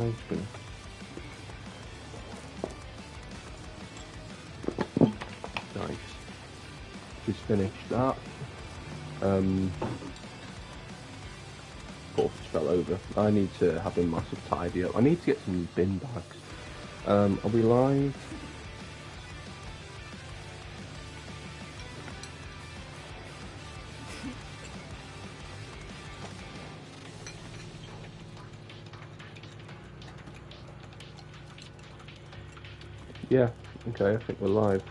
Nice. Just finished that. Just fell over. I need to have a massive tidy up. I need to get some bin bags. Are we live? Yeah, okay, I think we're live.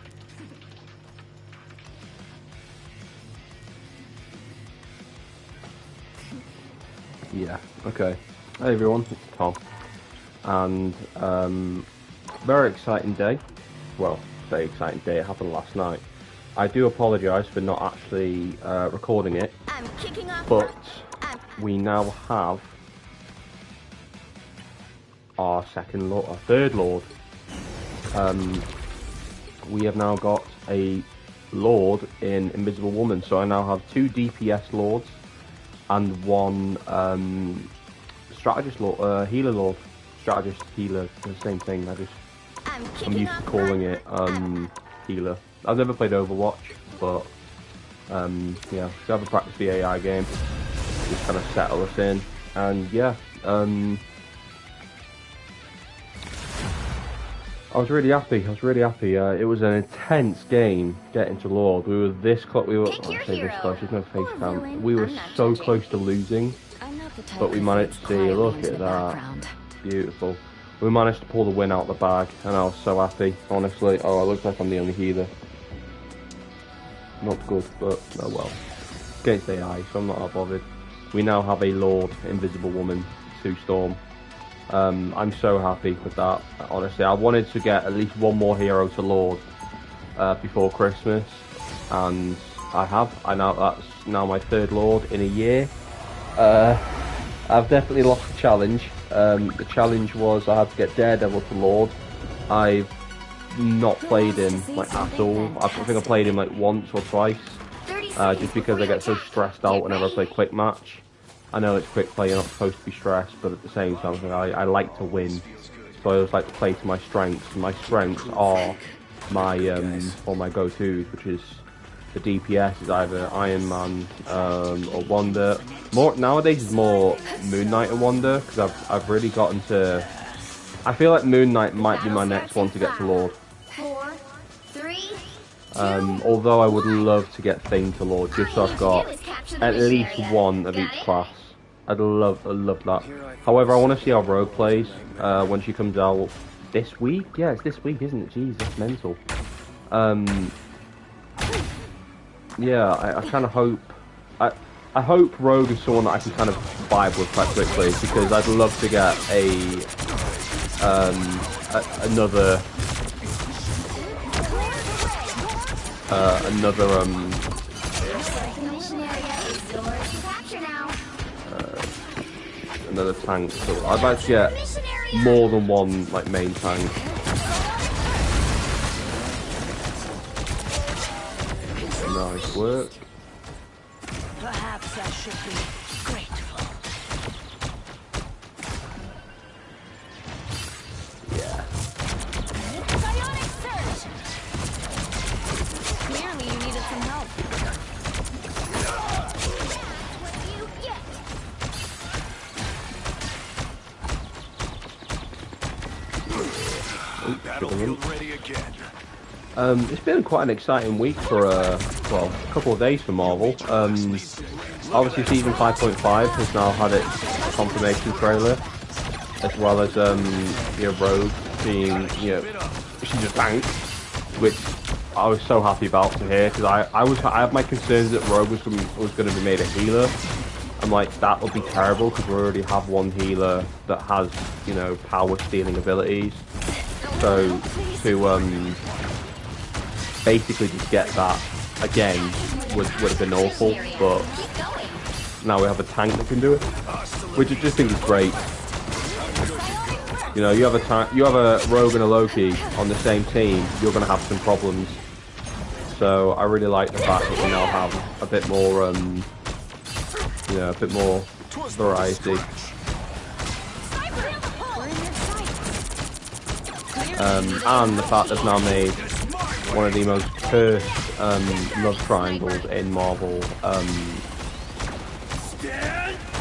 Yeah, okay. Hey everyone, it's Tom. And, very exciting day. Well, very exciting day, it happened last night. I do apologise for not actually recording it, but we now have our third Lord. We have now got a Lord in Invisible Woman, so I now have 2 DPS Lords and 1 Strategist Lord, Healer Lord. Strategist, Healer, the same thing. I'm used to calling it Healer. I've never played Overwatch, but yeah, so I have a practice the AI game, just kind of settle us in, and yeah, I was really happy. It was an intense game getting to Lord. We were this close. I say this close. There's no face cam. We were so close to losing, but we managed to. Look at that, beautiful. We managed to pull the win out the bag, and I was so happy. Honestly, oh, it looks like I'm the only healer. Not good, but oh well. Against AI, so I'm not that bothered. We now have a Lord, Invisible Woman, Sue Storm. I'm so happy with that. Honestly, I wanted to get at least 1 more hero to Lord before Christmas, and I have. That's now my 3rd Lord in a year. I've definitely lost the challenge. The challenge was I had to get Daredevil to Lord. I've not played him like at all. I think I played him like once or twice, just because I get so stressed out whenever I play quick match. I know it's quick play, you're not supposed to be stressed, but at the same time, I like to win. So I always like to play to my strengths. My strengths are my my go-tos, which is the DPS is either Iron Man or Wanda. Nowadays is more Moon Knight and Wanda, because I've really gotten to. I feel like Moon Knight might be my next one to get to Lord. 4, 3, 2, although I would love to get Thane to Lord, just so I've got at least 1 of each class. I'd love that. However, I want to see how Rogue plays when she comes out this week. Yeah, it's this week, isn't it? Jeez, that's mental. Yeah, I kind of hope. I hope Rogue is someone that I can kind of vibe with quite quickly, because I'd love to get another tank. So I'd like to get more than 1 like main tank. Nice work. Perhaps I should be grateful. Yeah. Bionic surge! Clearly you needed some help. What you get? Battlefield ready again. It's been quite an exciting week for well, a couple of days for Marvel. Obviously, season 5.5 has now had its confirmation trailer, as well as Rogue being she's a tank, which I was so happy about to hear, because I have my concerns that Rogue was going to be made a healer. I'm like, that would be terrible, because we already have 1 healer that has power stealing abilities. So to basically just get that again would have been awful, but now we have a tank that can do it, which I just think is great. You have a Rogue and a Loki on the same team, you're going to have some problems. So I really like the fact that we now have a bit more variety. and the fact they've now made one of the most cursed love triangles in Marvel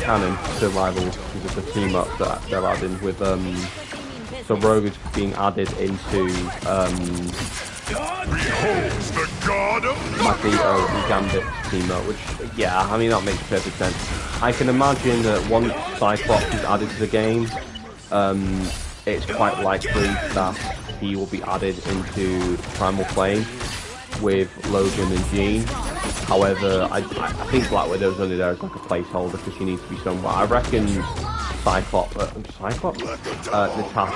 canon to Rivals, because of the team up that they're adding with so Rogue is being added into Beholds the god of Magneto and Gambit team up, which, yeah, I mean, that makes perfect sense. I can imagine that once Cyclops is added to the game, it's quite likely that he will be added into Primal Flame with Logan and Jean. However, I think Black Widow's only there as like a placeholder because she needs to be somewhere. I reckon Natasha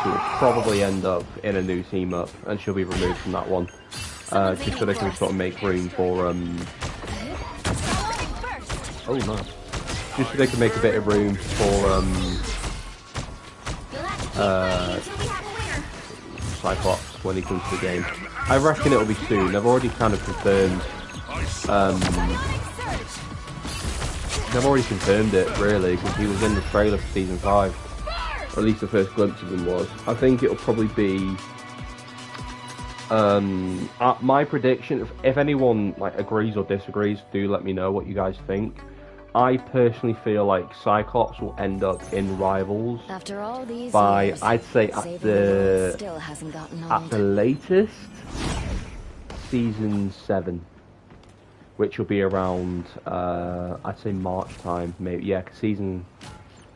will probably end up in a new team up, and she'll be removed from that one, just so they can sort of make room for oh no, just so they can make a bit of room for Cyclops when he comes to the game. I reckon it'll be soon. They've already kind of confirmed. They've already confirmed it, really, because he was in the trailer for season 5, or at least the first glimpse of him was. I think it'll probably be my prediction. If anyone like agrees or disagrees, do let me know what you guys think. I personally feel like Cyclops will end up in Rivals After all these by, years, I'd say, Saving at the World the still hasn't gotten old. latest, season 7, which will be around, I'd say March time, maybe. Yeah, 'cause season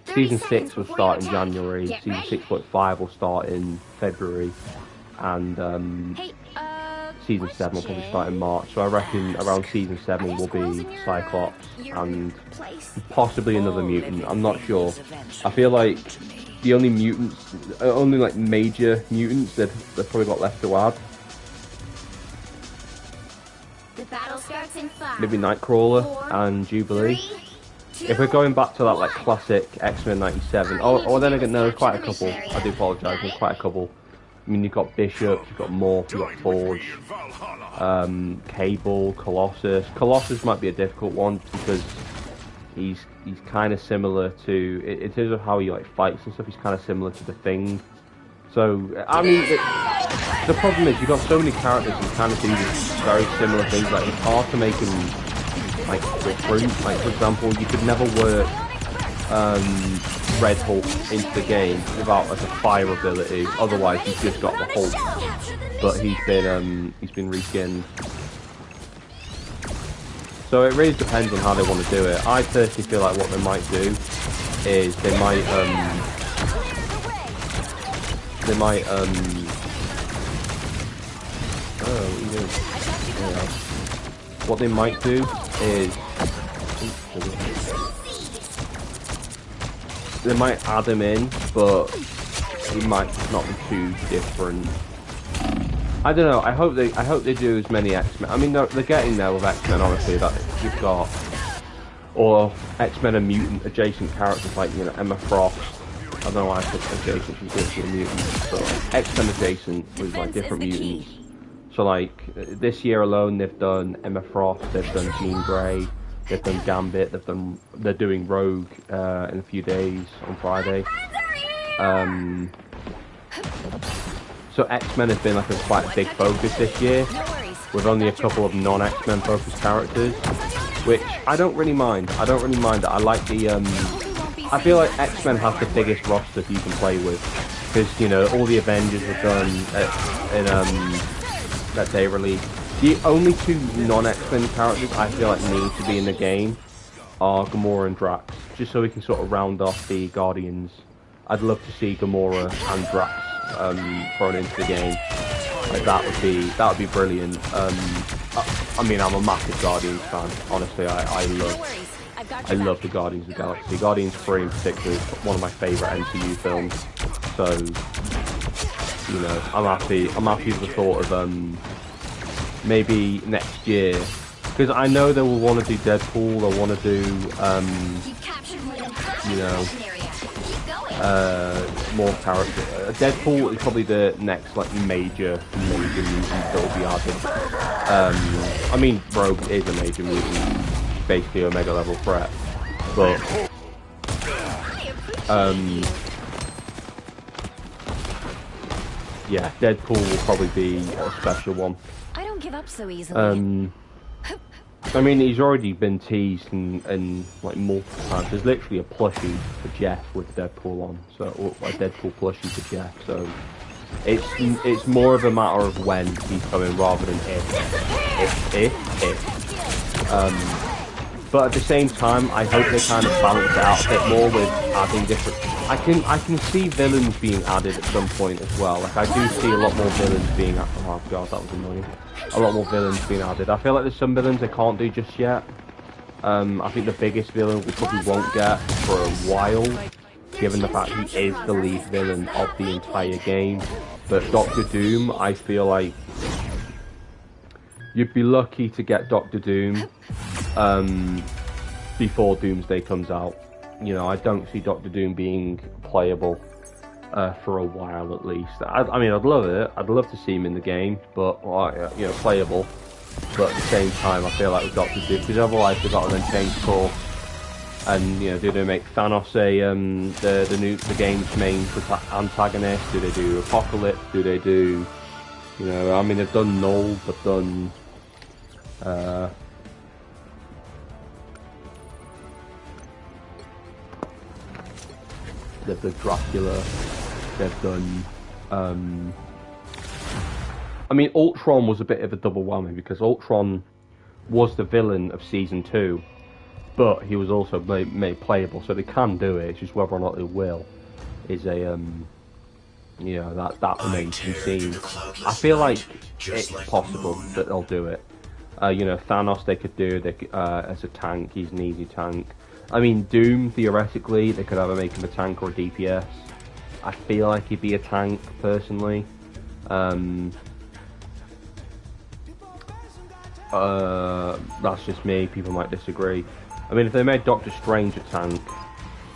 6 will start in January. Season 6.5 will start in February, and Hey, season 7 will probably start in March. So I reckon around season 7 will be Cyclops and possibly another mutant. I'm not sure. I feel like the only mutants, only like major mutants that they've probably got left to add, The battle starts in 5. maybe Nightcrawler and Jubilee. 3, If we're going back to that like classic X-Men '97, oh, then again, no, there's quite a couple. I do apologise, there's quite a couple. I mean, you've got Bishop, you've got Morph, you've got Forge, Cable, Colossus. Colossus might be a difficult one because he's kind of similar to, in terms of how he like fights and stuff, he's kind of similar to the Thing. So I mean, the problem is you've got so many characters who kind of do these very similar things. Like it's hard to make them like different. Like for example, you could never work Red Hulk into the game without like a fire ability. Otherwise, he's just got the Hulk. But he's been reskinned. So it really depends on how they want to do it. I personally feel like what they might do is they might oh, what are you doing? Yeah. What they might do is they might add him in, but he might not be too different. I don't know. I hope they do as many X-Men. I mean, they're getting there with X-Men. Honestly, that you've got, or X-Men and mutant adjacent characters like, you know, Emma Frost. I don't know why I said adjacent. She's literally a mutant. But X-Men adjacent with like different mutants. So like this year alone, they've done Emma Frost. They've done Jean Grey. They've done Gambit. They're doing Rogue in a few days on Friday. So X-Men has been like quite a big focus this year, with only a couple of non-X-Men focused characters, which I don't really mind. I don't really mind that. I like the I feel like X-Men has the biggest roster you can play with, because you know all the Avengers were done that they released. The only two non-X-Men characters I feel like need to be in the game are Gamora and Drax, just so we can sort of round off the Guardians. I'd love to see Gamora and Drax thrown into the game. Like that would be brilliant. I mean, I'm a massive Guardians fan. Honestly, I love the Guardians of the Galaxy. Guardians 3 in particular is one of my favourite MCU films. So, you know, I'm happy with the thought of maybe next year, because I know they will want to do Deadpool. They'll want to do you know, more characters. Deadpool is probably the next like major mutant that will be added. I mean, Rogue is a major mutant, basically Omega level threat, but yeah, Deadpool will probably be a special one. I don't give up so easily. I mean, he's already been teased and like multiple times. There's literally a plushie for Jeff with Deadpool on, so or a Deadpool plushie for Jeff. So it's more of a matter of when he's coming rather than if. But at the same time, I hope they kind of balance it out a bit more with adding different. I can see villains being added at some point as well. Like I do see a lot more villains being added. Oh god, that was annoying. A lot more villains being added. I feel like there's some villains they can't do just yet. I think the biggest villain we probably won't get for a while, given the fact he is the lead villain of the entire game. But Doctor Doom, I feel like you'd be lucky to get Doctor Doom before Doomsday comes out. You know, I don't see Doctor Doom being playable for a while at least. I mean, I'd love it. I'd love to see him in the game, but you know, playable. But at the same time, I feel like with Doctor Doom, because otherwise they've got to then change course. And you know, do they make Thanos the game's main antagonist? Do they do Apocalypse? Do they do, you know? I mean, they've done Null, they've done. They've done Dracula, they've done, I mean, Ultron was a bit of a double whammy, because Ultron was the villain of Season 2, but he was also made playable, so they can do it, it's just whether or not they will, is a, you know, that remains to be seen. I feel like it's possible that they'll do it. You know, Thanos they could do, as a tank, he's an easy tank. I mean, Doom, theoretically, they could either make him a tank or a DPS. I feel like he'd be a tank, personally. That's just me, people might disagree. I mean, if they made Doctor Strange a tank,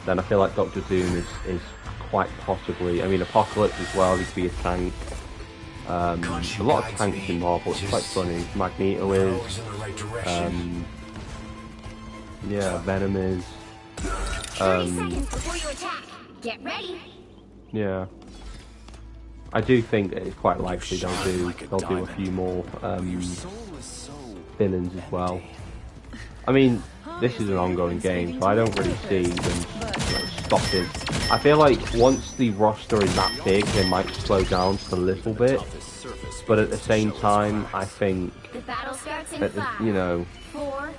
then I feel like Doctor Doom is quite possibly... I mean, Apocalypse as well, he could be a tank. A lot of tanks in Marvel, it's quite funny. Magneto is... yeah, Venom is. 30 seconds before you attack. Get ready. Yeah. I do think it's quite likely they'll do a few more villains as well. I mean, this is an ongoing game, so I don't really see them stopping. I feel like once the roster is that big, they might slow down just a little bit. But at the same time, I think The battle starts in that, 5, you know, 4,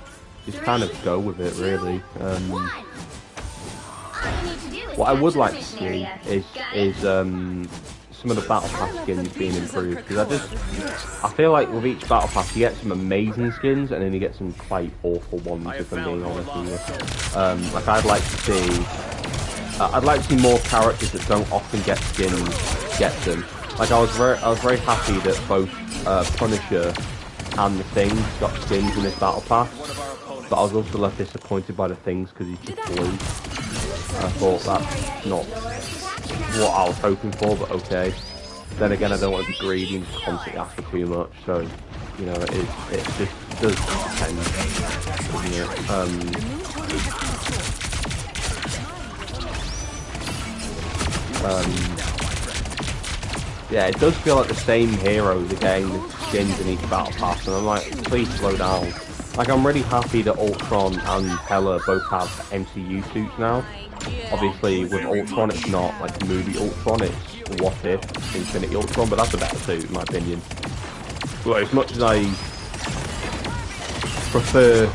just 3, kind of go with it, really. 1. All you need to do is What I would capture like the to mission see area. is some of the battle pass skins being improved, because I feel like with each battle pass you get some amazing skins and then you get some quite awful ones, if I'm being honest with you. Like I'd like to see more characters that don't often get skins get them. Like I was very happy that both Punisher and the Thing got skins in this battle pass, but I was also left disappointed by the Things because he's just blue. I thought that's not what I was hoping for, but okay. Then again, I don't want to be greedy and constantly ask for too much, so you know, it just does depend, doesn't it? Yeah, it does feel like the same heroes are getting the skins in each battle pass, and I'm like, please slow down. Like, I'm really happy that Ultron and Hela both have MCU suits now. Obviously, with Ultron, it's not like the movie Ultron, it's What If, Infinity Ultron, but that's a better suit, in my opinion. But as much as I prefer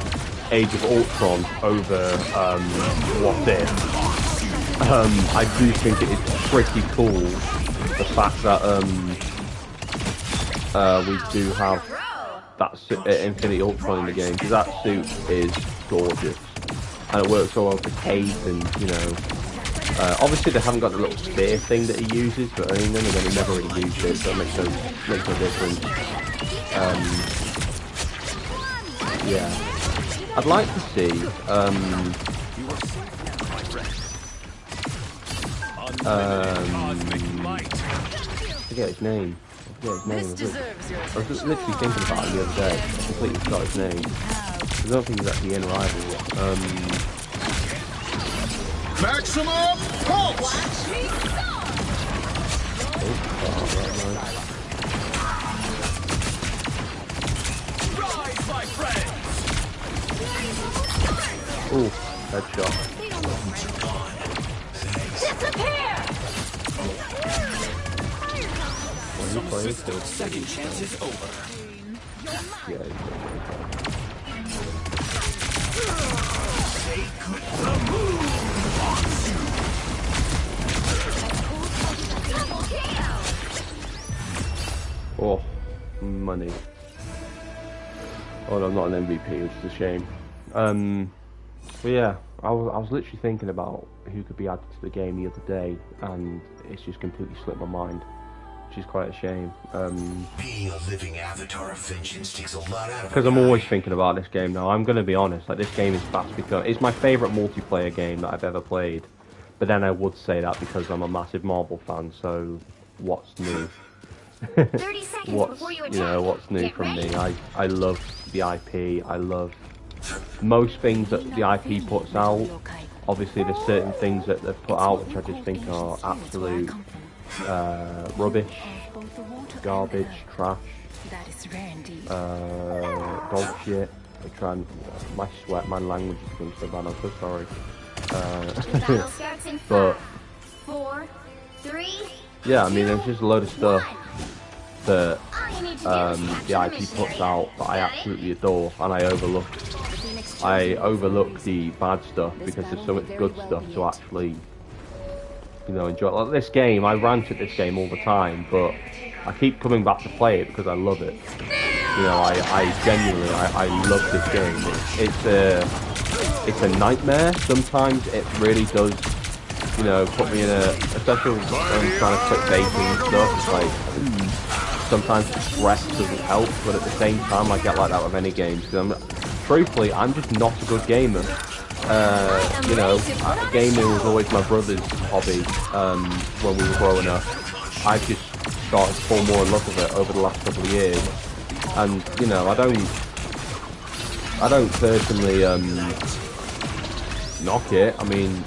Age of Ultron over What If, I do think it is pretty cool, the fact that we do have that Infinity Ultron in the game, because that suit is gorgeous. And it works so well for Kate, and you know, obviously they haven't got the little spear thing that he uses, but I mean, then again, he never really used it, so it makes no difference. Yeah, I'd like to see. I forget his name. I was literally thinking about it the other day. I completely forgot his name. I don't think he's actually in Rival. Maximum pulse! Ooh, headshot. When you play it, Second chance is over. yeah. Oh, money. Oh no, I'm not an MVP, which is a shame. But yeah, I was literally thinking about who could be added to the game the other day, and it's just completely slipped my mind, which is quite a shame. Being a living avatar of vengeance takes a lot out of Because I'm always thinking about this game now. I'm going to be honest, like this game is fast becoming... It's my favourite multiplayer game that I've ever played. But then I would say that because I'm a massive Marvel fan, so what's new? 30 seconds What's, before you attack. you know, what's new Get from ready. me? I love the IP, I love most things that the IP puts out. Obviously there's certain things that they've put out which I just think are absolute rubbish, garbage, trash, dog shit. I try and, my sweat, my language is becoming so bad, I'm so sorry. Battle starts in But 5, 4, 3. yeah, I mean there's just a load of stuff that All you need to do is the capture IP mission puts area. out that I absolutely adore, and I overlook the bad stuff because there's so much good stuff to actually, you know, enjoy. Like this game, I rant at this game all the time, but I keep coming back to play it because I love it. You know, I genuinely, I love this game. It's a nightmare. Sometimes it really does, you know, put me in especially when I'm trying to click baiting and stuff. It's like, sometimes the stress doesn't help, but at the same time I get like that with any games because truthfully I'm just not a good gamer. You know, gaming was always my brother's hobby when we were growing up. I've just started to fall more in love with it over the last couple of years, and you know, I don't personally knock it. I mean,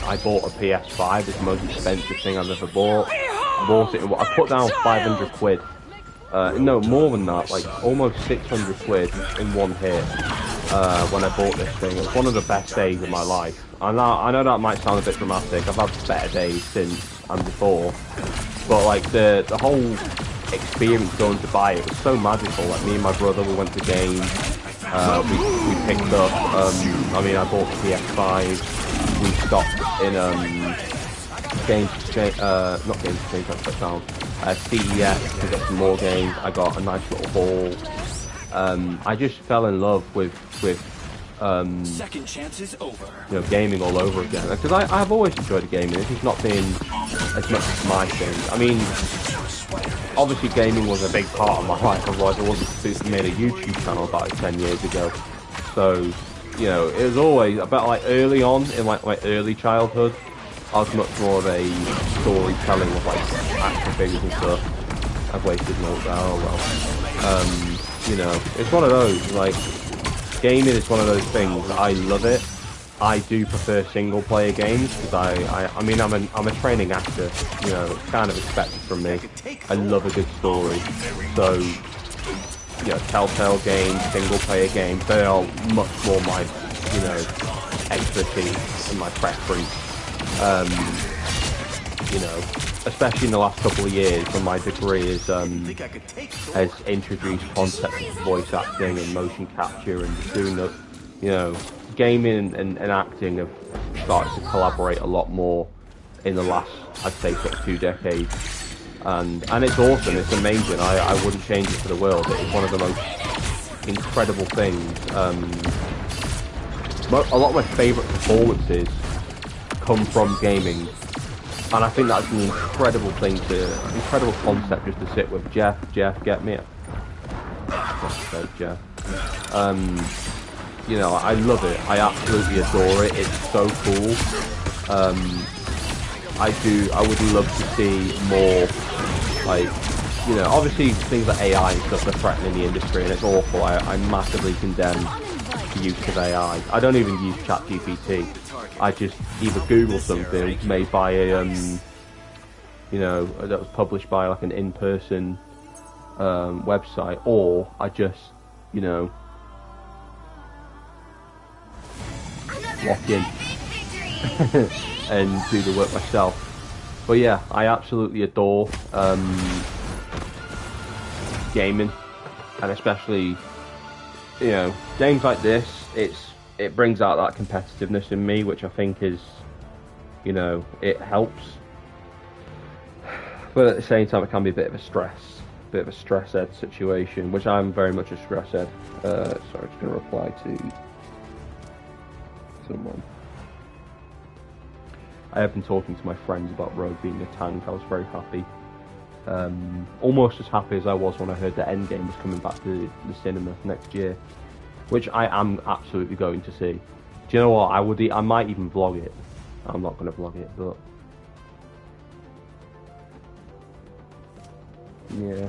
I bought a PS5, it's the most expensive thing I've ever bought. I put down 500 quid. No, more than that, like almost 600 quid in one hit when I bought this thing. It's one of the best days of my life. I know that might sound a bit dramatic. I've had better days since and before, but like the whole experience going to buy it was so magical. Like me and my brother, we went to games. We picked up. I mean, I bought the PS5. We stopped in Games Exchange, not Games Exchange, that's that sound. CES to get some more games. I got a nice little haul. I just fell in love with Second chance is over. you know, gaming all over again. Because I've always enjoyed gaming. It's just not been as much as my thing. I mean, obviously gaming was a big part of my life. Otherwise, I wouldn't made a YouTube channel about 10 years ago. So, you know, it was always about like early on in like my early childhood. I was much more of a storytelling of like action figures and stuff. I've wasted no well. You know, it's one of those, like, gaming is one of those things, I love it. I do prefer single player games because I mean I'm a training actor, you know, it's kind of expected from me. I love a good story. So, you know, Telltale games, single player games, they are much more my, you know, expertise and my preference. You know, especially in the last couple of years when my degree has introduced concepts of voice acting and motion capture and just doing the, you know, gaming and acting have started to collaborate a lot more in the last, I'd say, sort of 2 decades. And it's awesome, it's amazing, I wouldn't change it for the world. It's one of the most incredible things. A lot of my favourite performances come from gaming. And I think that's an incredible thing incredible concept just to sit with. Jeff, get me it. Jeff. You know, I love it. I absolutely adore it. It's so cool. I would love to see more, like, you know, obviously things like AI and stuff are threatening the industry and it's awful. I massively condemn the use of AI. I don't even use ChatGPT. I just either Google something made by a you know, that was published by like an in-person website, or I just, you know, walk in and do the work myself. But yeah, I absolutely adore gaming, and especially, you know, games like this. It brings out that competitiveness in me, which I think is, you know, it helps. But at the same time, it can be a bit of a stress-ed situation, which I'm very much a stress-ed. Sorry, I'm just going to reply to someone. I have been talking to my friends about Rogue being a tank. I was very happy. Almost as happy as I was when I heard that Endgame was coming back to the cinema next year, which I am absolutely going to see. Do you know what? I might even vlog it. I'm not going to vlog it, but yeah.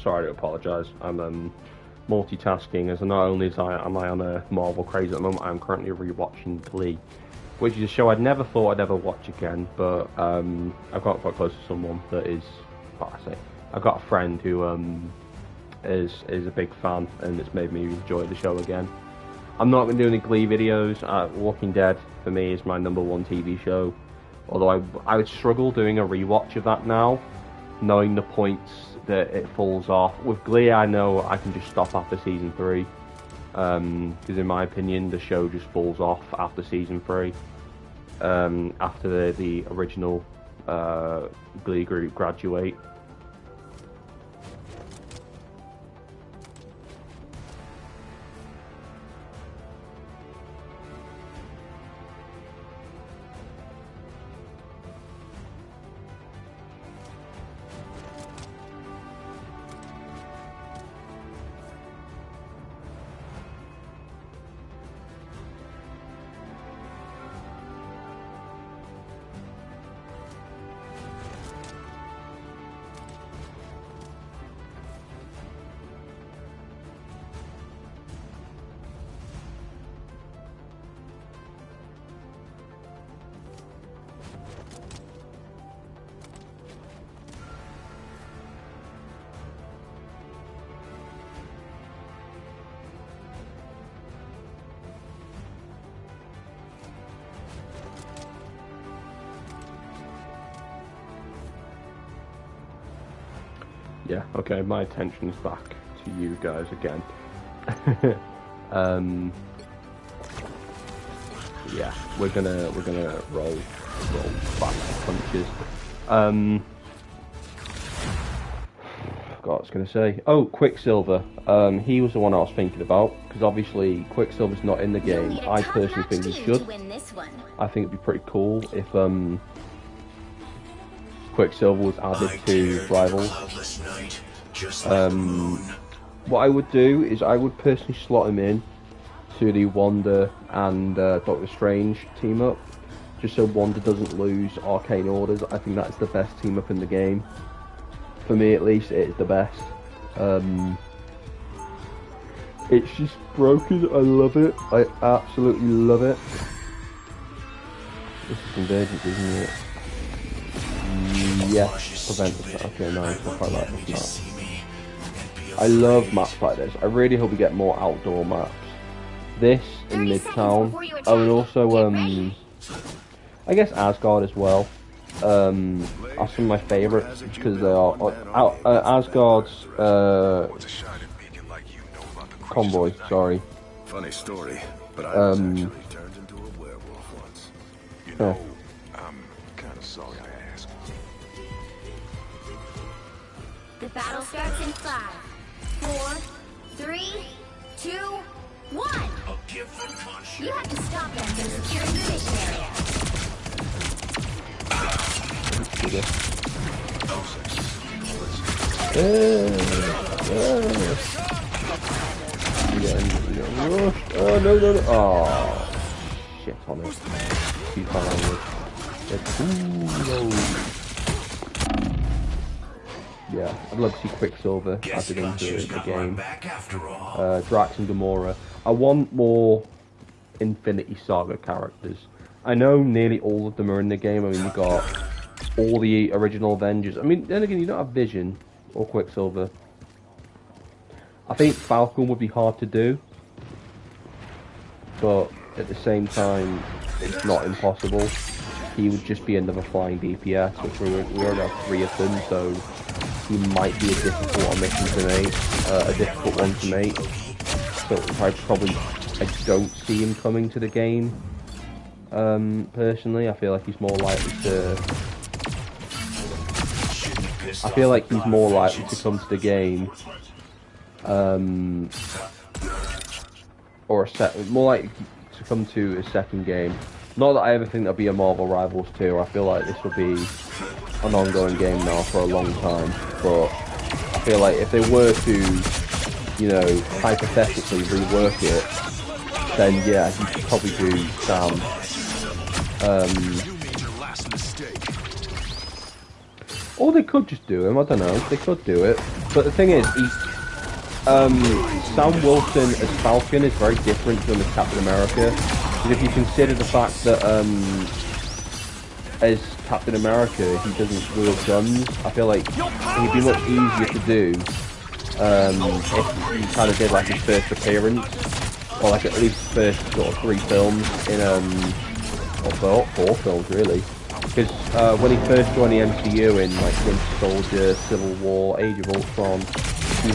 Sorry to apologise. I'm multitasking, as not only am I on a Marvel craze at the moment, I'm currently rewatching Glee, which is a show I'd never thought I'd ever watch again. But I've got quite close to someone that is, what I say, I've got a friend who is a big fan, and it's made me enjoy the show again. I'm not going to do any Glee videos. Walking Dead for me is my #1 TV show, although I would struggle doing a rewatch of that now, knowing the points that it falls off. With Glee, I know I can just stop after season 3, because in my opinion the show just falls off after season 3, after the original Glee group graduate. Yeah, okay, my attention is back to you guys again. Yeah, we're gonna roll back punches. God, I was gonna say, oh, Quicksilver. He was the one I was thinking about, because obviously Quicksilver's not in the game. I personally think he should. I think it'd be pretty cool if Quicksilver was added to Rivals. What I would do is I would personally slot him in to the Wanda and Doctor Strange team up, just so Wanda doesn't lose Arcane Orders. I think that's the best team up in the game. For me, at least, it is the best. It's just broken. I love it. I absolutely love it. This is Convergence, isn't it? yes, prevent the okay, no, stuff like that. It's not. I love maps like this. I really hope we get more outdoor maps. This in Midtown. Oh, and also I guess Asgard as well. Are some of my favourites because they are Asgard's Convoy. Sorry. Funny story, but I was actually turned into a werewolf once. You know, I'm kind of sorry I asked. The battle starts in 5, 4, 3, 2, 1. A gift from conscience. You have to stop them from securing the mission area. Oh no no no! Oh shit on it. Too far onward. Yeah, I'd love to see Quicksilver added into the game. Drax and Gamora. I want more Infinity Saga characters. I know nearly all of them are in the game. I mean, you got all the original Avengers. I mean, then again, you don't have Vision or Quicksilver. I think Falcon would be hard to do, but at the same time, it's not impossible. He would just be another flying DPS, which we already have 3 of them, so he might be a difficult mission to make, a difficult one to make. So I don't see him coming to the game. Personally, I feel like he's more likely to. I feel like he's more likely to come to the game, or more likely to come to a second game. Not that I ever think there'll be a Marvel Rivals 2. I feel like this will be an ongoing game now for a long time. But I feel like if they were to, you know, hypothetically rework it, then yeah, you could probably do Sam. Or they could just do him, I don't know, they could do it. But the thing is, Sam Wilson as Falcon is very different from as Captain America. Because if you consider the fact that as Captain America he doesn't wield guns, I feel like he'd be much easier to do if he kind of did like his first appearance, or like at least first sort of 3 films in or 4 films really. Because when he first joined the MCU in like Winter Soldier, Civil War, Age of Ultron, he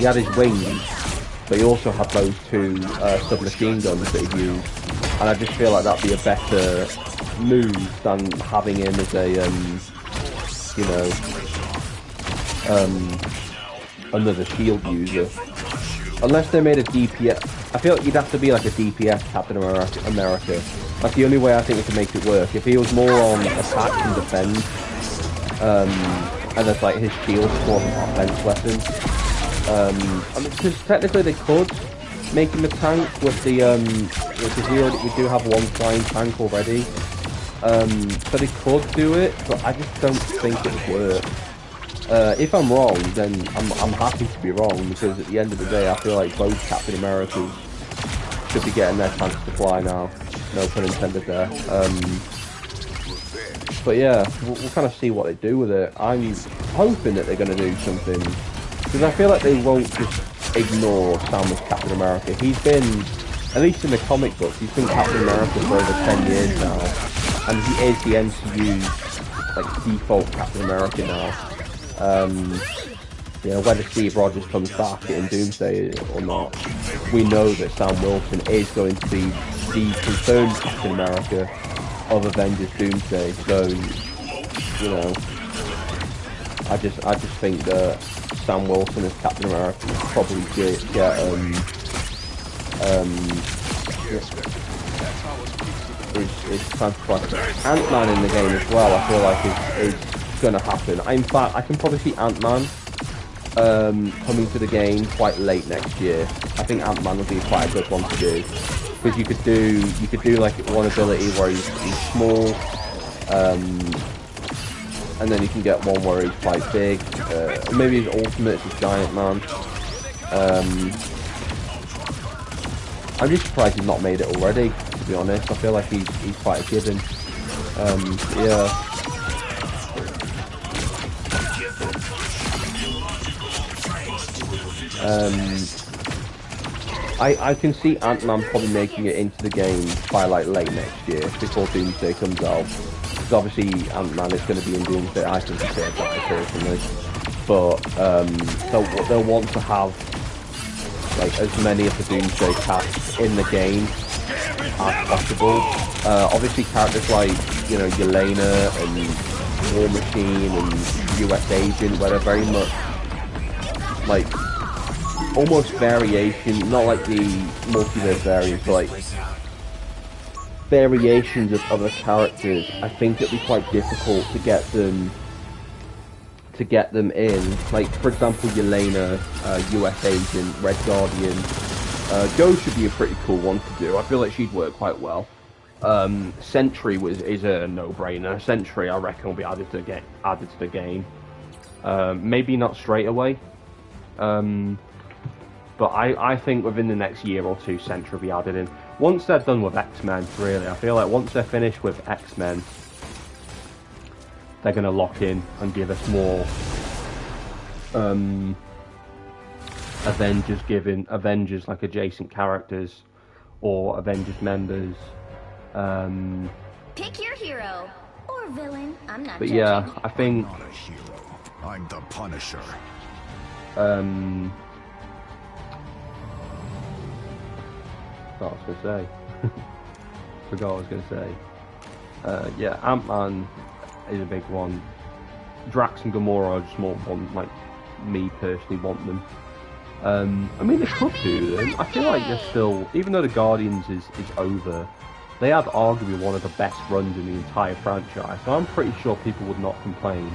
had his wings, but he also had those 2 submachine guns that he used, and I just feel like that'd be a better move than having him as a you know, another shield user. Unless they made a DPS, I feel like you'd have to be like a DPS Captain America. That's the only way I think we could make it work. If he was more on attack and defend, and that's like his shield is more of an offense weapon. I mean, because technically they could make him a tank with the because we do have 1 flying tank already. So they could do it, but I just don't think it would work. If I'm wrong, then I'm happy to be wrong, because at the end of the day, I feel like both Captain Americas should be getting their chance to fly now. No pun intended there. But yeah, we'll kind of see what they do with it. I'm hoping that they're going to do something, because I feel like they won't just ignore Sam as Captain America. He's been, at least in the comic books, he's been Captain America for over 10 years now, and he is the MCU's like default Captain America now. You know, whether Steve Rogers comes back in Doomsday or not, we know that Sam Wilson is going to be the confirmed Captain America of Avengers Doomsday. So, you know, I just think that Sam Wilson as Captain America will probably get is transferred. Ant-Man in the game as well, I feel like is going to happen. In fact, I can probably see Ant-Man coming to the game quite late next year. I think Ant-Man would be quite a good one to do, because you could do like one ability where he's small, and then you can get one where he's quite big. Maybe his ultimate is a giant man. I'm just surprised he's not made it already, to be honest. I feel like he's quite a given. Yeah. I can see Ant-Man probably making it into the game by like late next year, before Doomsday comes out. Because obviously Ant-Man is going to be in Doomsday. I think it's a bit personally, but they'll want to have like as many of the Doomsday cast in the game as possible. Obviously characters like, you know, Yelena and War Machine and US Agent, where they're very much like almost variation, not like the multiverse variants, but like variations of other characters. I think it'd be quite difficult to get them in. Like, for example, Yelena, US Agent, Red Guardian. Ghost should be a pretty cool one to do. I feel like she'd work quite well. Sentry is a no-brainer. Sentry, I reckon, will be added to the game. Maybe not straight away. But I think within the next year or two, Sentry will be added in. Once they're done with X-Men, really, I feel like once they're finished with X-Men, they're going to lock in and give us more Avengers like adjacent characters or Avengers members. Pick your hero or villain. I'm not. But judging. yeah, I think. I'm not a hero. I'm the Punisher. What I was going to say. Forgot what I was going to say. Yeah, Ant-Man is a big one. Drax and Gamora are just more one, like, me personally want them. I mean, they could do them. I feel like they're still, even though the Guardians is over, they had arguably one of the best runs in the entire franchise. So I'm pretty sure people would not complain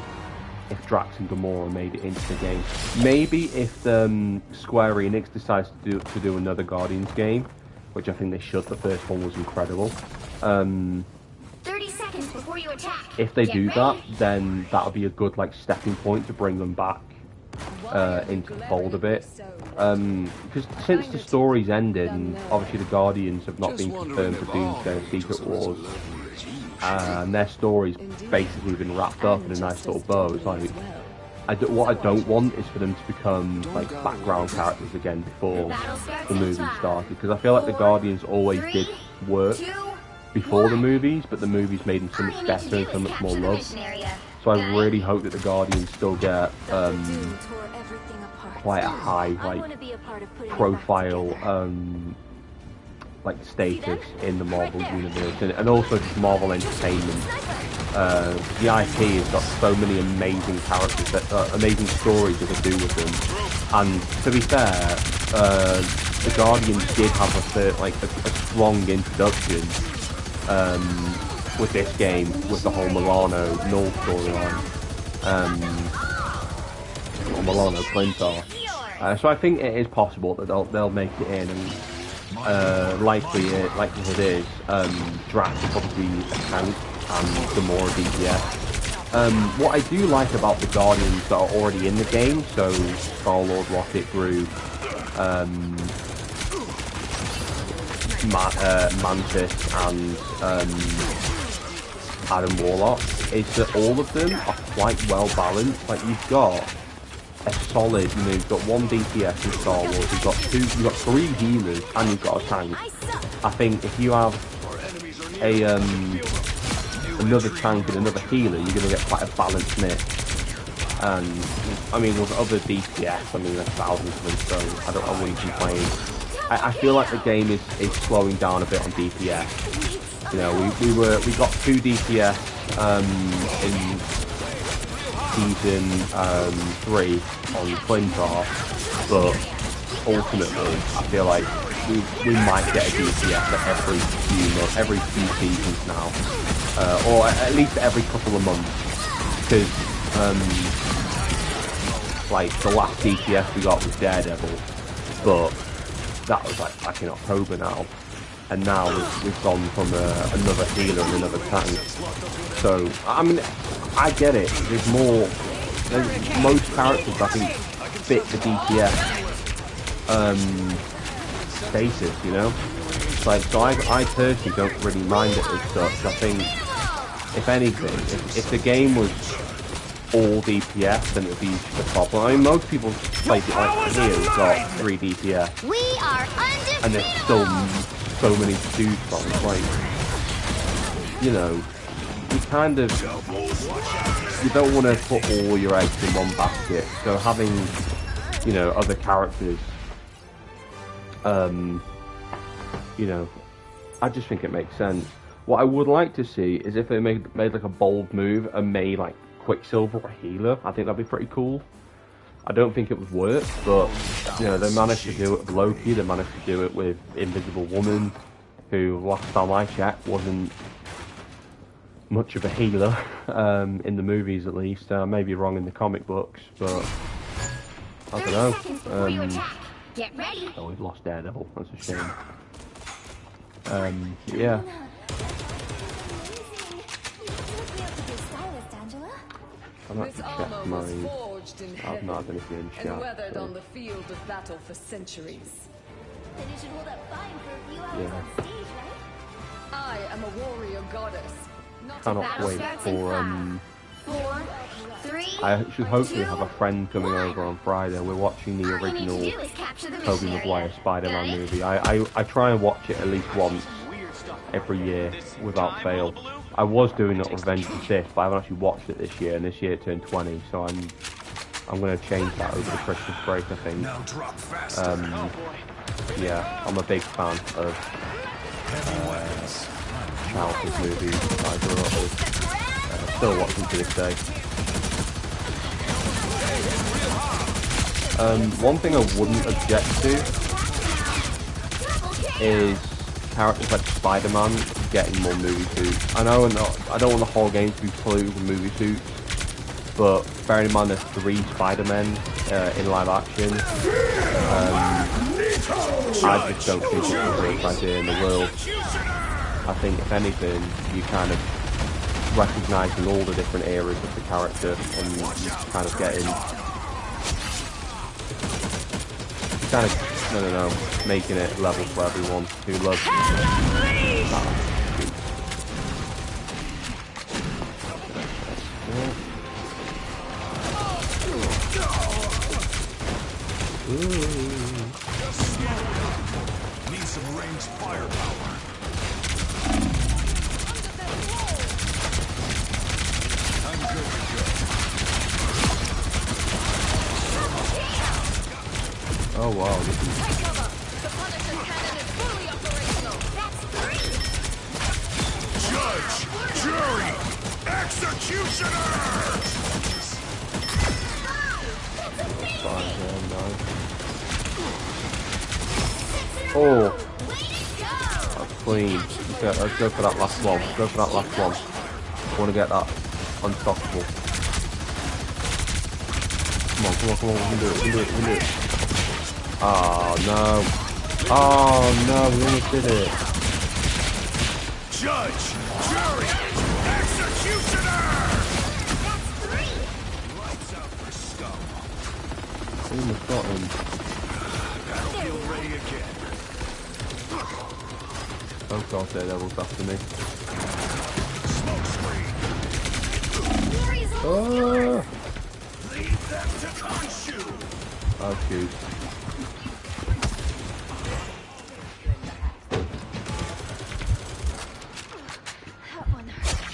if Drax and Gamora made it into the game. Maybe if Square Enix decides to do another Guardians game, which I think they should. The first one was incredible. 30 seconds before you attack. If they do that, then that'll be a good like stepping point to bring them back into the fold a bit. Because since the story's ended, and obviously the Guardians have not been confirmed for Doomsday and Secret Wars, and their story's basically been wrapped up in a nice little bow. It's like, what I don't want is for them to become like background characters again before the movie started, because I feel like the Guardians always did work before the movies, but the movies made them so much better and so much more love. So I really hope that the Guardians still get quite a high like profile like status in the Marvel universe, and also just Marvel Entertainment. The IP has got so many amazing characters, amazing stories that they do with them. And to be fair, the Guardians did have a strong introduction with this game, with the whole Milano Null storyline, or Milano Clintar. So I think it is possible that they'll make it in, and likely it is. Drax will probably be a tank and Gamora DPS. What I do like about the Guardians that are already in the game, so Star-Lord, Rocket, Groot, Mantis, and Adam Warlock, is that all of them are quite well balanced. Like, you've got a solid, you know, you've got one DPS in Star-Lord, you've got 3 healers, and you've got a tank. I think if you have another tank and another healer, you're going to get quite a balanced mix. And I mean, with other DPS, I mean, there's thousands of them, so I wouldn't complain. I feel like the game is slowing down a bit on DPS. You know, we got 2 DPS in season 3 on Clintar, but ultimately I feel like we might get a DPS every few seasons now, or at least every couple of months, because like the last DPS we got was Daredevil, but that was like back in October now, and now we've gone from another healer and another tank. So I mean, I get it. There's most characters I think fit the DPS status, you know. Like, so I personally don't really mind it as such. I think if anything, if the game was all DPS, then it would be just a problem. I mean, most people play it like here, who've got 3 DPS, We are undefeated. and there's still so many to choose from. Like, you know, you kind of, you don't want to put all your eggs in one basket. So having, you know, other characters, you know, I just think it makes sense. What I would like to see is if they made like a bold move and made like Quicksilver a healer. I think that'd be pretty cool. I don't think it would work, but you know, they managed to do it with Loki. They managed to do it with Invisible Woman, who last time I checked wasn't much of a healer in the movies, at least. I may be wrong in the comic books, but I don't know. Get ready. Oh, we've lost Daredevil. That's a shame. Yeah. I'm not This check armor my. was forged in I've heaven not had anything in chat. and weathered So. on the field of battle for centuries. Then you should hold up fine for a few hours Yeah. on stage, right? I am a warrior goddess, not a Cannot battle wait starts in for 4, 3. I should hopefully have a friend coming over on Friday. We're watching the All you need to original do is capture the Tobey mission Maguire area. Spider-Man Got it? movie. I try and watch it at least once every year without fail. I was doing it on Revenge of the Sith, but I haven't actually watched it this year, and this year it turned 20, so I'm going to change that over the Christmas break, I think. Now drop faster. Yeah, I'm a big fan of childhood movies that I grew up with. I still watch them to this day. One thing I wouldn't object to is characters like Spider-Man getting more movie suits. I know I don't want the whole game to be polluted with movie suits, but bearing in mind there's 3 Spider-Men in live action, I just don't think it's the worst idea in the world. I think if anything, you kind of recognising all the different eras of the character and kind of getting making it level for everyone who loves Need some ranged firepower. I'm good to go. Oh wow, this is Take cover. The Punisher cannon is fully operational. Judge, jury, executioner. fine, nice. Oh, that's clean. Okay, let's go for that last one. Go for that last one. I want to get that unstoppable. Come on, we can do it, we can do it. Oh no. Oh no, we almost did it. Judge, jury, executioner. Lights out for scum. Almost got him. Battlefield ready again. Oh god, Daredevil's after me. Smoke screen. Oh, Leave them to consume. oh shoot. That one hurt.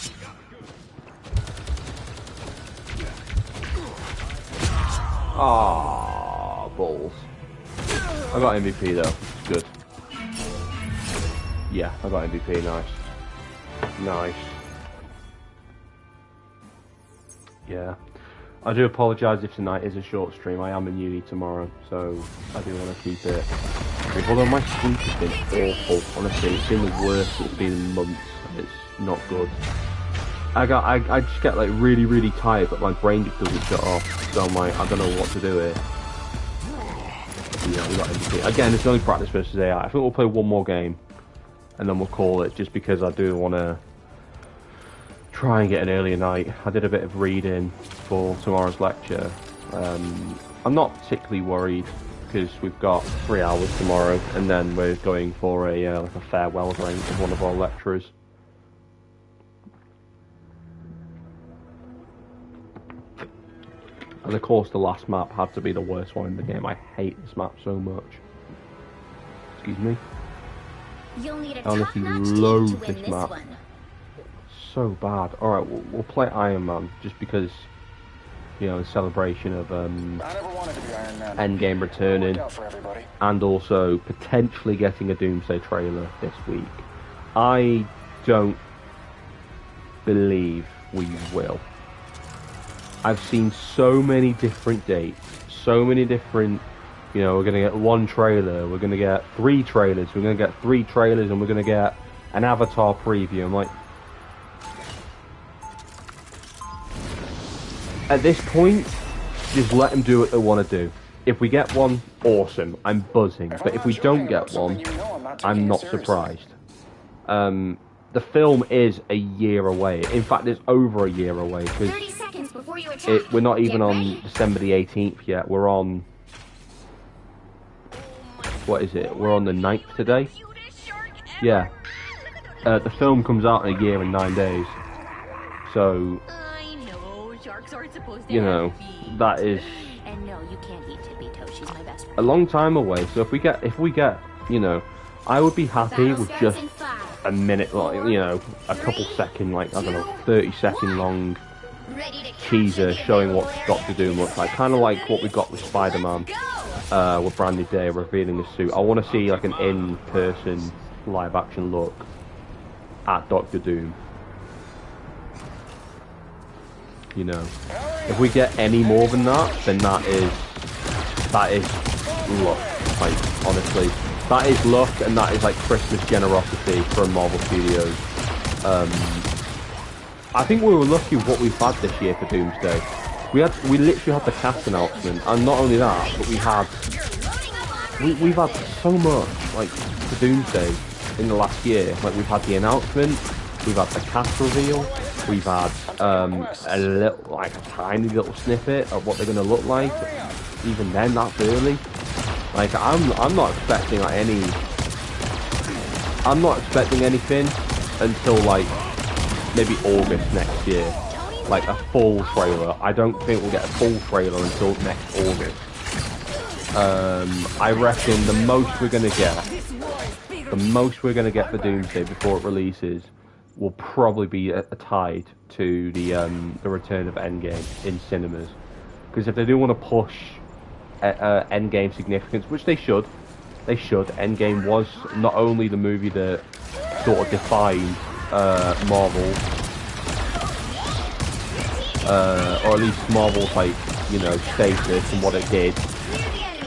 Ah, balls. I got MVP though. Good. Yeah, I got MVP. Nice. Nice. Yeah. I do apologise if tonight is a short stream. I am in uni tomorrow, so I do want to keep it brief. Although my sleep has been awful, honestly. It's been the worst it's been in months. It's not good. I just get like really, really tired, but my brain just doesn't shut off. So I'm like, I don't know what to do here. Yeah, we got MVP. Again, it's only practice versus AI. I think we'll play one more game, and then we'll call it, just because I do want to try and get an earlier night. I did a bit of reading for tomorrow's lecture. I'm not particularly worried, because we've got 3 hours tomorrow, and then we're going for a like a farewell drink with one of our lecturers. And of course, the last map had to be the worst one in the game. I hate this map so much. Excuse me. You'll need a I honestly top-notch team loathe to win this this map. one. So bad. Alright, we'll play Iron Man, just because, you know, in celebration of I never wanted to be Iron Man. Endgame returning, Worked out for everybody. and also potentially getting a Doomsday trailer this week. I don't believe we will. I've seen so many different dates, so many different, you know, we're going to get one trailer, we're going to get 3 trailers, we're going to get 3 trailers, and we're going to get an Avatar preview. I'm like, at this point, just let them do what they want to do. If we get one, awesome, I'm buzzing. But if we don't get one, I'm not surprised. The film is a year away. In fact, it's over a year away, because 30 seconds before you attack. we're not even Get on ready. December the 18th yet. We're on... What is it? We're on the 9th today? Yeah. The film comes out in a year and 9 days. So, I know, sharks aren't supposed to you know, have feet. that is And no, you can't eat Tippy-Toe, she's my best friend. a long time away. So if we get, you know, I would be happy Battle with starts just in 5. a minute, like, you know, a couple second, like, I don't know, 30-second long Ready to capture teaser the showing what available Doctor Doom looks like. Kind of like what we got with Spider-Man, with Brandy Day revealing the suit. I want to see, like, an in-person live-action look at Doctor Doom. You know, if we get any more than that, then that is luck. Like, honestly, that is luck, and that is like Christmas generosity from Marvel Studios. I think we were lucky with what we've had this year for Doomsday. We literally had the cast announcement, and not only that, but we've had so much like for Doomsday in the last year. Like, we've had the announcement, we've had the cast reveal, we've had a little, like a tiny little snippet of what they're gonna look like. Even then, that's early. Like, I'm not expecting like I'm not expecting anything until like maybe August next year. Like a full trailer. I don't think we'll get a full trailer until next August. I reckon the most we're gonna get for Doomsday before it releases will probably be tied to the return of Endgame in cinemas. Because if they do want to push Endgame significance, which they should. Endgame was not only the movie that sort of defined Marvel, or at least Marvel's, like, you know, status and what it did,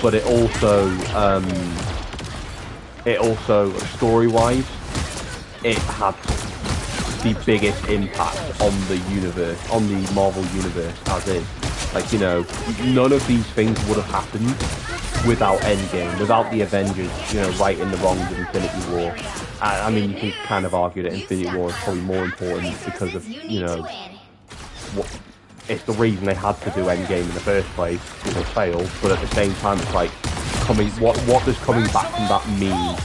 but it also story-wise, it had the biggest impact on the universe, on the Marvel universe as is. Like, you know, none of these things would have happened without Endgame, without the Avengers, you know, righting the wrongs of Infinity War. I mean, you can kind of argue that Infinity War is probably more important because of, you know, it's the reason they had to do Endgame in the first place, because they failed. But at the same time, it's like, what does coming back from that mean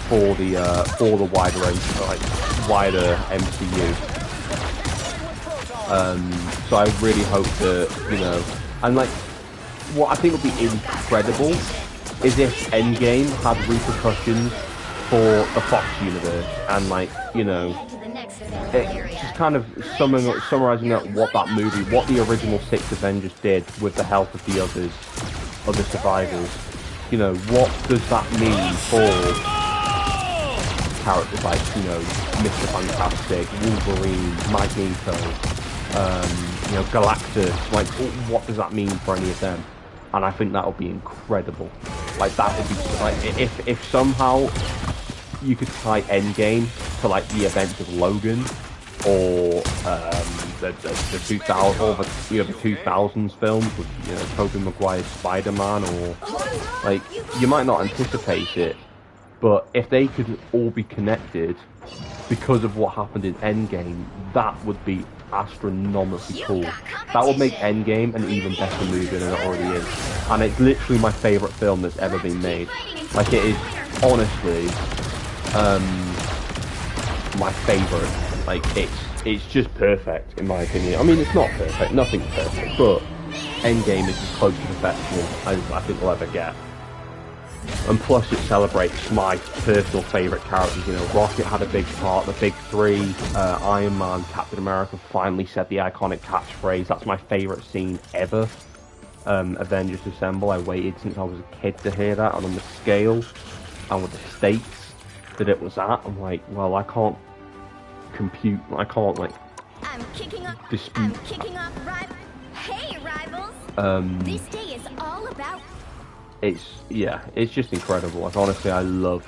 for the wider range, like wider MCU? So I really hope that, you know, and like, what I think would be incredible is if Endgame had repercussions for the Fox universe, and, like, you know, just kind of summarizing out what that movie, what the original 6 Avengers did with the help of the other survivors. You know, what does that mean for characters like, you know, Mr. Fantastic, Wolverine, Magneto, you know, Galactus? Like, what does that mean for any of them? And I think that would be incredible. Like, that would be, like, if somehow you could tie Endgame to, like, the events of Logan, or the 2000, or the, you know, the 2000s films with, you know, Tobey Maguire's Spider-Man, or, like, you might not anticipate it, but if they could all be connected because of what happened in Endgame, that would be astronomically cool. That would make Endgame an even better movie than it already is. And it's literally my favourite film that's ever been made. Like, it is honestly my favourite. Like, it's just perfect in my opinion. I mean, it's not perfect, nothing's perfect, but Endgame is as close to perfection as I think we'll ever get. And plus it celebrates my personal favourite characters, you know, Rocket had a big part, the big three, Iron Man, Captain America finally said the iconic catchphrase. That's my favourite scene ever. Avengers Assemble, I waited since I was a kid to hear that, and on the scale and with the stakes that it was at, I'm like, well, I can't compute, I can't like dispute. I'm kicking off Hey rivals! This day is all about It's just incredible. Like honestly, I love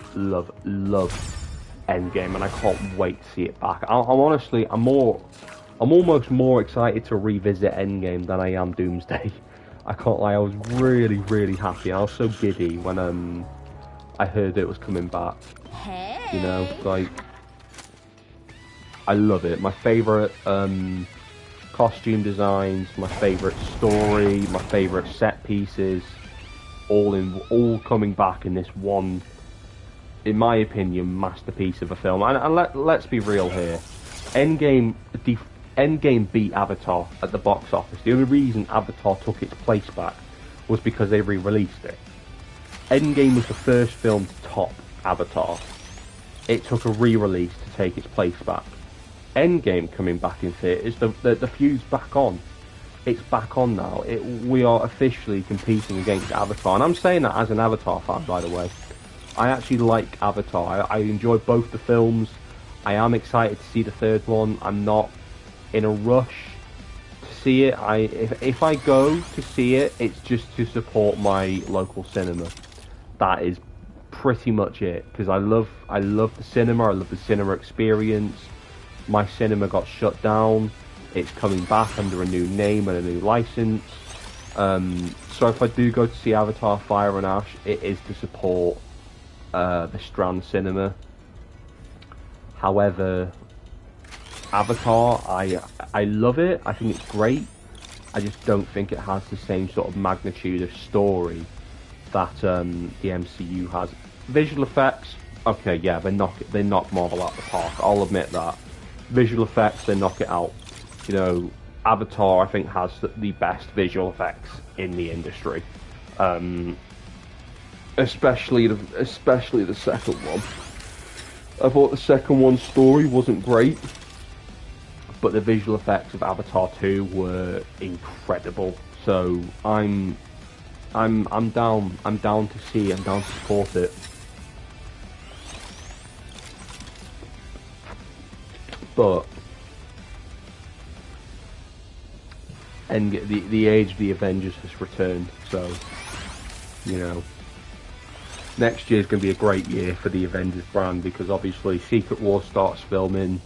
Endgame, and I can't wait to see it back. I'm almost more excited to revisit Endgame than I am Doomsday. I can't lie, I was really happy. I was so giddy when I heard it was coming back. Hey. You know, like I love it. My favourite costume designs, my favourite story, my favourite set pieces. All coming back in this one, in my opinion, masterpiece of a film. And let's be real here. Endgame beat Avatar at the box office. The only reason Avatar took its place back was because they re-released it. Endgame was the first film to top Avatar. It took a re-release to take its place back. Endgame coming back in theaters, the feud's back on. It's back on now. We are officially competing against Avatar, and I'm saying that as an Avatar fan, by the way. I actually like Avatar. I enjoy both the films. I am excited to see the third one. I'm not in a rush to see it. If I go to see it, it's just to support my local cinema. That is pretty much it. Because I love the cinema. I love the cinema experience. My cinema got shut down. It's coming back under a new name and a new license. So if I do go to see Avatar Fire and Ash, it is to support the Strand Cinema. However, Avatar, I love it. I think it's great. I just don't think it has the same sort of magnitude of story that the MCU has. Visual effects, okay, yeah, they knock Marvel out the park. I'll admit that. Visual effects, they knock it out. You know, Avatar, I think, has the best visual effects in the industry, especially the second one. I thought the second one's story wasn't great, but the visual effects of Avatar 2 were incredible. So I'm down to support it. But and the age of the Avengers has returned, so you know, next year is going to be a great year for the Avengers brand, because obviously Secret Wars starts filming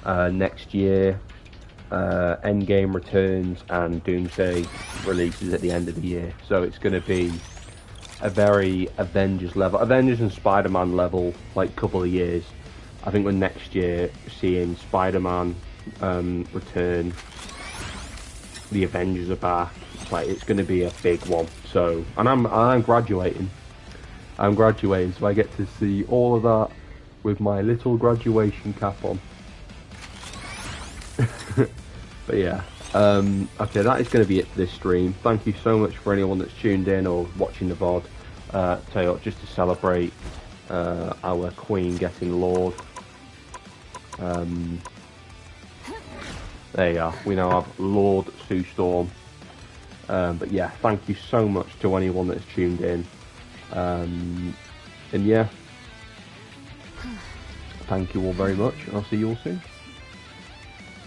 next year, Endgame returns, and Doomsday releases at the end of the year. So it's going to be a very Avengers and Spider-Man level, like couple of years. I think we're next year seeing Spider-Man return. The Avengers are back. It's going to be a big one. So, and I'm graduating. I'm graduating, so I get to see all of that with my little graduation cap on. But yeah, okay, that is going to be it for this stream. Thank you so much for anyone that's tuned in or watching the VOD. Tell you what, just to celebrate our Queen getting Lord. There you are. We now have Lord Sue Storm. But yeah, thank you so much to anyone that's tuned in. And yeah, thank you all very much. I'll see you all soon.